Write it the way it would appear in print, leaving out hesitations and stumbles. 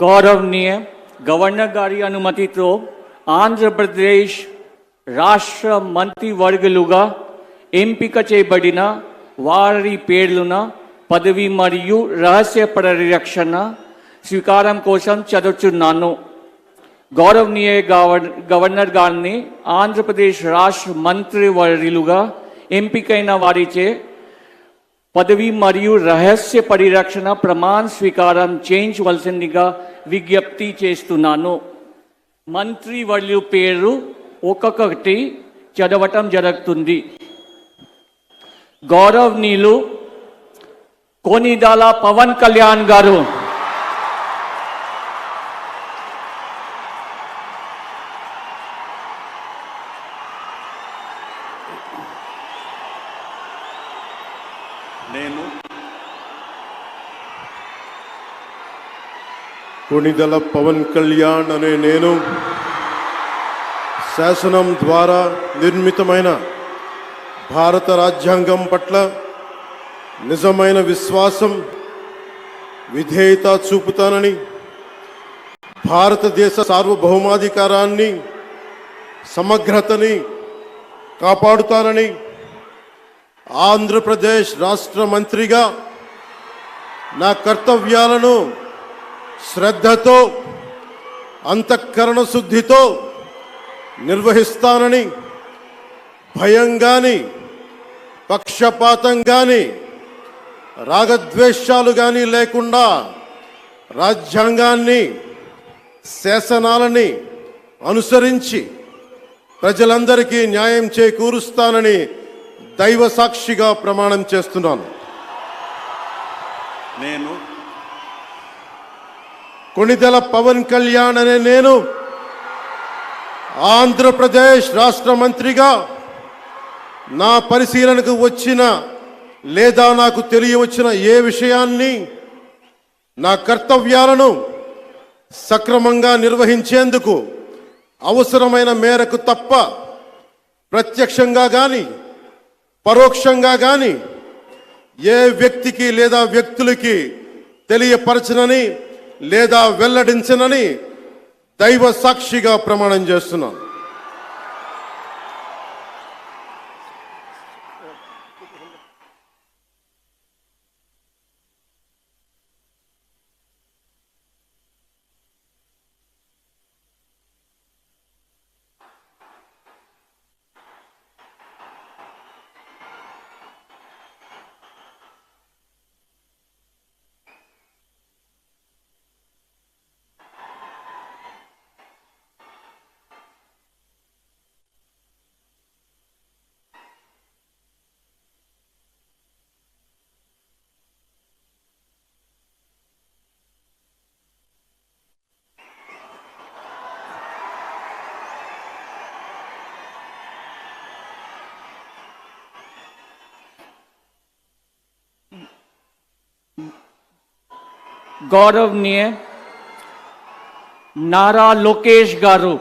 गौरवनीय governor गारी अनुमति तो आंध्र प्रदेश राष्ट्र मंत्रिवर्गलुगा ఎంపిక చేయబడిన వారి పేర్లున పదవి మరియు రహస్య పరిరక్షణ స్వీకారం కోసం చదువుతున్నాను. గౌరవనీయ గవర్నర్ గారిని ఆంధ్రప్రదేశ్ రాష్ట్ర మంత్రివర్యులుగా ఎంపికైన వారిచే పదవి మరియు రహస్య పరిరక్షణ ప్రమాణ స్వీకారం చేయించవలసిందిగా విజ్ఞప్తి చేస్తున్నాను. మంత్రివర్యుల పేరు ఒక్కొక్కటి చదవటం జరుగుతుంది. గౌరవనీయులు కొనిదెల పవన్ కళ్యాణ్ గారు, నేను కొనిదెల పవన్ కళ్యాణ్ అనే నేను శాసనం ద్వారా నిర్మితమైన భారత రాజ్యాంగం పట్ల నిజమైన విశ్వాసం విధేయత చూపుతానని, భారతదేశ సార్వభౌమాధికారాన్ని సమగ్రతని కాపాడుతానని, ఆంధ్రప్రదేశ్ రాష్ట్ర మంత్రిగా నా కర్తవ్యాలను శ్రద్ధతో అంతఃకరణ శుద్ధితో నిర్వహిస్తానని, భయం కానీ పక్షపాతం కానీ రాగద్వేషాలు కానీ లేకుండా రాజ్యాంగాన్ని శాసనాలని అనుసరించి ప్రజలందరికీ న్యాయం చేకూరుస్తానని దైవ సాక్షిగా ప్రమాణం చేస్తున్నాను. నేను కొనిదెల పవన్ కళ్యాణ్ అనే నేను ఆంధ్రప్రదేశ్ రాష్ట్ర మంత్రిగా నా పరిశీలనకు వచ్చిన లేదా నాకు తెలియవచ్చిన ఏ విషయాన్ని నా కర్తవ్యాలను సక్రమంగా నిర్వహించేందుకు అవసరమైన మేరకు తప్ప ప్రత్యక్షంగా కానీ పరోక్షంగా కానీ ఏ వ్యక్తికి లేదా వ్యక్తులకి తెలియపరచనని లేదా వెల్లడించనని దైవ సాక్షిగా ప్రమాణం చేస్తున్నాను. गौरवनीय नारा लोकेश गारू,